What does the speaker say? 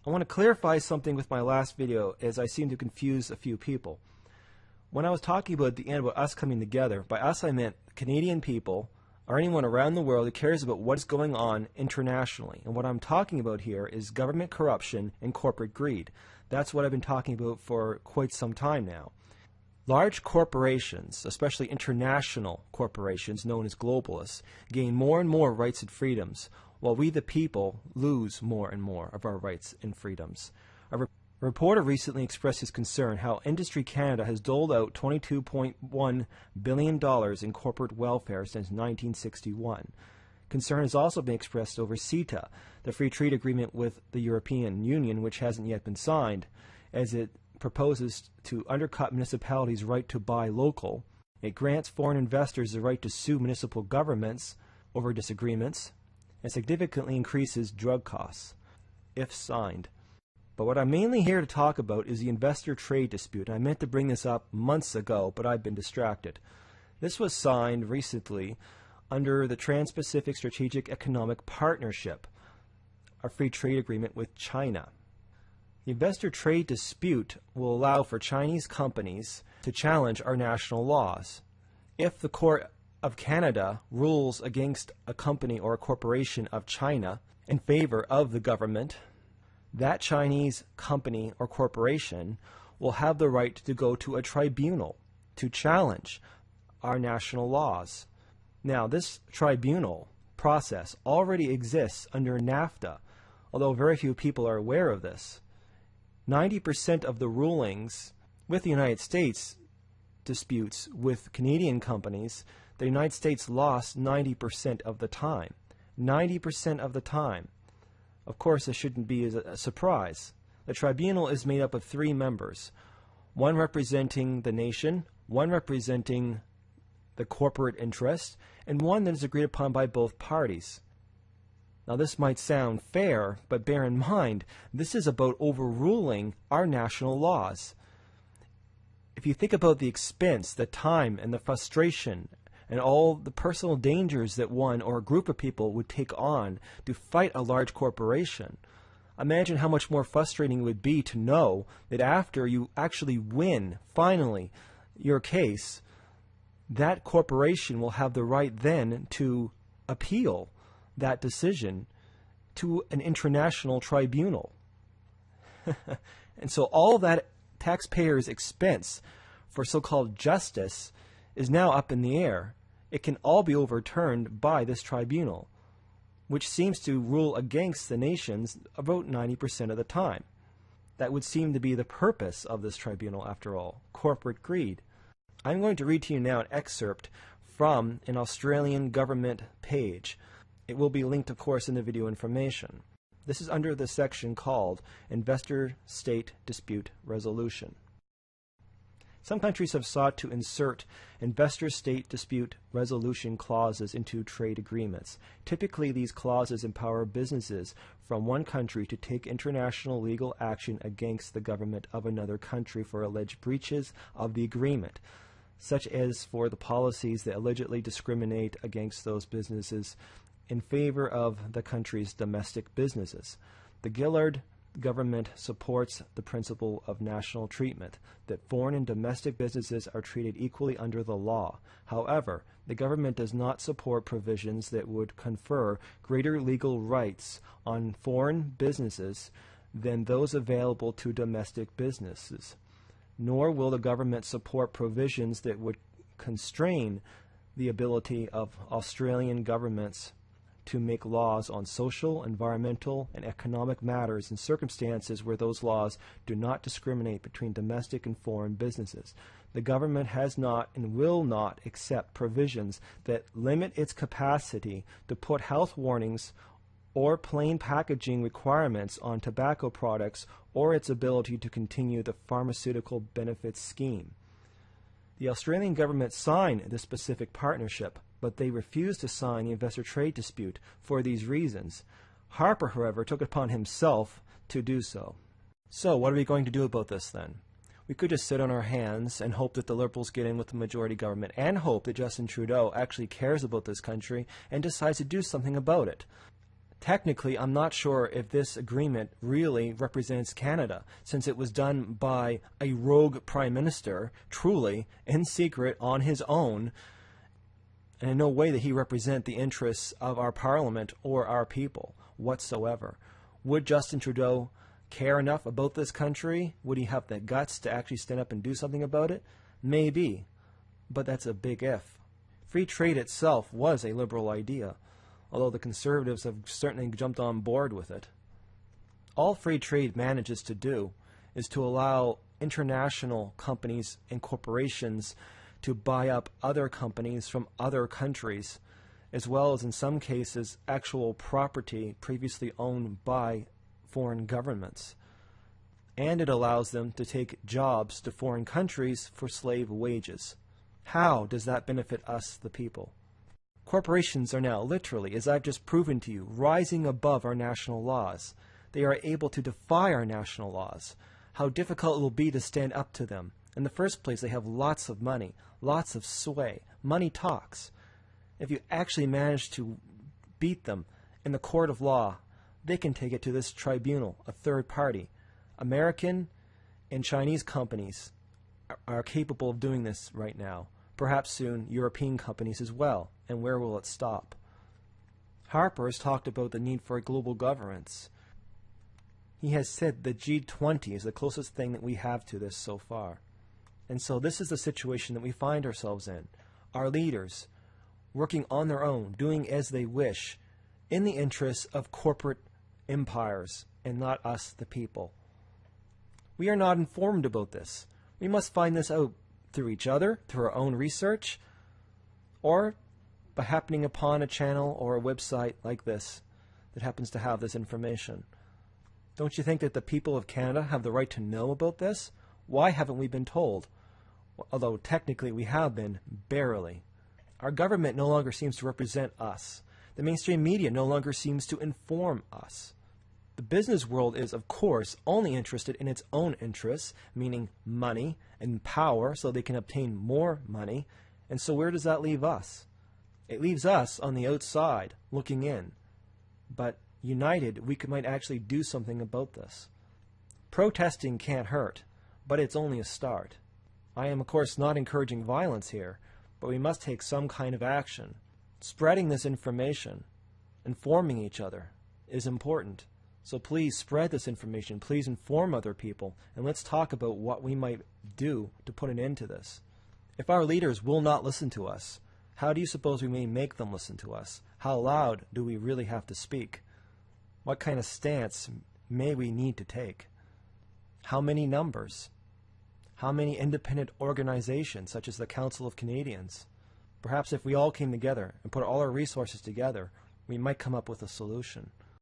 I want to clarify something with my last video, as I seem to confuse a few people. When I was talking about at the end about us coming together, by us I meant Canadian people or anyone around the world who cares about what is going on internationally. And what I'm talking about here is government corruption and corporate greed. That's what I've been talking about for quite some time now. Large corporations, especially international corporations known as globalists, gain more and more rights and freedoms, while we the people lose more and more of our rights and freedoms. A reporter recently expressed his concern how Industry Canada has doled out $22.1 billion in corporate welfare since 1961. Concern has also been expressed over CETA, the free trade agreement with the European Union, which hasn't yet been signed, as it proposes to undercut municipalities' right to buy local. It grants foreign investors the right to sue municipal governments over disagreements, and significantly increases drug costs, if signed. But what I'm mainly here to talk about is the investor trade dispute. I meant to bring this up months ago, but I've been distracted. This was signed recently under the Trans-Pacific Strategic Economic Partnership, a free trade agreement with China. The investor trade dispute will allow for Chinese companies to challenge our national laws. If the Court of Canada rules against a company or a corporation of China in favor of the government, that Chinese company or corporation will have the right to go to a tribunal to challenge our national laws. Now, this tribunal process already exists under NAFTA, although very few people are aware of this. 90% of the rulings with the United States disputes with Canadian companies, the United States lost 90% of the time. 90% of the time. Of course, this shouldn't be a surprise. The tribunal is made up of 3 members, one representing the nation, one representing the corporate interest, and one that is agreed upon by both parties. Now, this might sound fair, but bear in mind, this is about overruling our national laws. If you think about the expense, the time, and the frustration, and all the personal dangers that one or a group of people would take on to fight a large corporation, imagine how much more frustrating it would be to know that after you actually win, finally, your case, that corporation will have the right then to appeal that decision to an international tribunal. And so all that taxpayers' expense for so-called justice is now up in the air. It can all be overturned by this tribunal, which seems to rule against the nations about 90% of the time. That would seem to be the purpose of this tribunal, after all, corporate greed. I'm going to read to you now an excerpt from an Australian government page. It will be linked, of course, in the video information. This is under the section called Investor-State Dispute Resolution. Some countries have sought to insert investor-state dispute resolution clauses into trade agreements. Typically, these clauses empower businesses from one country to take international legal action against the government of another country for alleged breaches of the agreement, such as for the policies that allegedly discriminate against those businesses in favor of the country's domestic businesses. The Gillard government supports the principle of national treatment, that foreign and domestic businesses are treated equally under the law. However, the government does not support provisions that would confer greater legal rights on foreign businesses than those available to domestic businesses. Nor will the government support provisions that would constrain the ability of Australian governments to make laws on social, environmental, and economic matters in circumstances where those laws do not discriminate between domestic and foreign businesses. The government has not and will not accept provisions that limit its capacity to put health warnings or plain packaging requirements on tobacco products, or its ability to continue the pharmaceutical benefits scheme. The Australian government signed this specific partnership, but they refused to sign the investor trade dispute for these reasons. Harper, however, took it upon himself to do so. So what are we going to do about this then? We could just sit on our hands and hope that the Liberals get in with the majority government, and hope that Justin Trudeau actually cares about this country and decides to do something about it. Technically, I'm not sure if this agreement really represents Canada, since it was done by a rogue prime minister, truly, in secret, on his own, and in no way that he represent the interests of our parliament or our people whatsoever. Would Justin Trudeau care enough about this country? Would he have the guts to actually stand up and do something about it? Maybe, but that's a big if. Free trade itself was a liberal idea, although the Conservatives have certainly jumped on board with it. All free trade manages to do is to allow international companies and corporations to buy up other companies from other countries, as well as in some cases actual property previously owned by foreign governments. And it allows them to take jobs to foreign countries for slave wages. How does that benefit us, the people? Corporations are now literally, as I've just proven to you, rising above our national laws. They are able to defy our national laws. How difficult it will be to stand up to them. In the first place, they have lots of money, lots of sway. Money talks. If you actually manage to beat them in the court of law, they can take it to this tribunal, a third party. American and Chinese companies are capable of doing this right now. Perhaps soon European companies as well. And where will it stop? Harper has talked about the need for global governance. He has said the G20 is the closest thing that we have to this so far. And so this is the situation that we find ourselves in. Our leaders working on their own, doing as they wish, in the interests of corporate empires and not us, the people. We are not informed about this. We must find this out through each other, through our own research, or by happening upon a channel or a website like this that happens to have this information. Don't you think that the people of Canada have the right to know about this? Why haven't we been told? Although technically we have been, barely. Our government no longer seems to represent us. The mainstream media no longer seems to inform us. The business world is, of course, only interested in its own interests, meaning money and power, so they can obtain more money. And so where does that leave us? It leaves us on the outside, looking in. But united, we might actually do something about this. Protesting can't hurt, but it's only a start. I am, of course, not encouraging violence here, but we must take some kind of action. Spreading this information, informing each other, is important. So please spread this information, please inform other people, and let's talk about what we might do to put an end to this. If our leaders will not listen to us, how do you suppose we may make them listen to us? How loud do we really have to speak? What kind of stance may we need to take? How many numbers? How many independent organizations, such as the Council of Canadians? Perhaps if we all came together and put all our resources together, we might come up with a solution.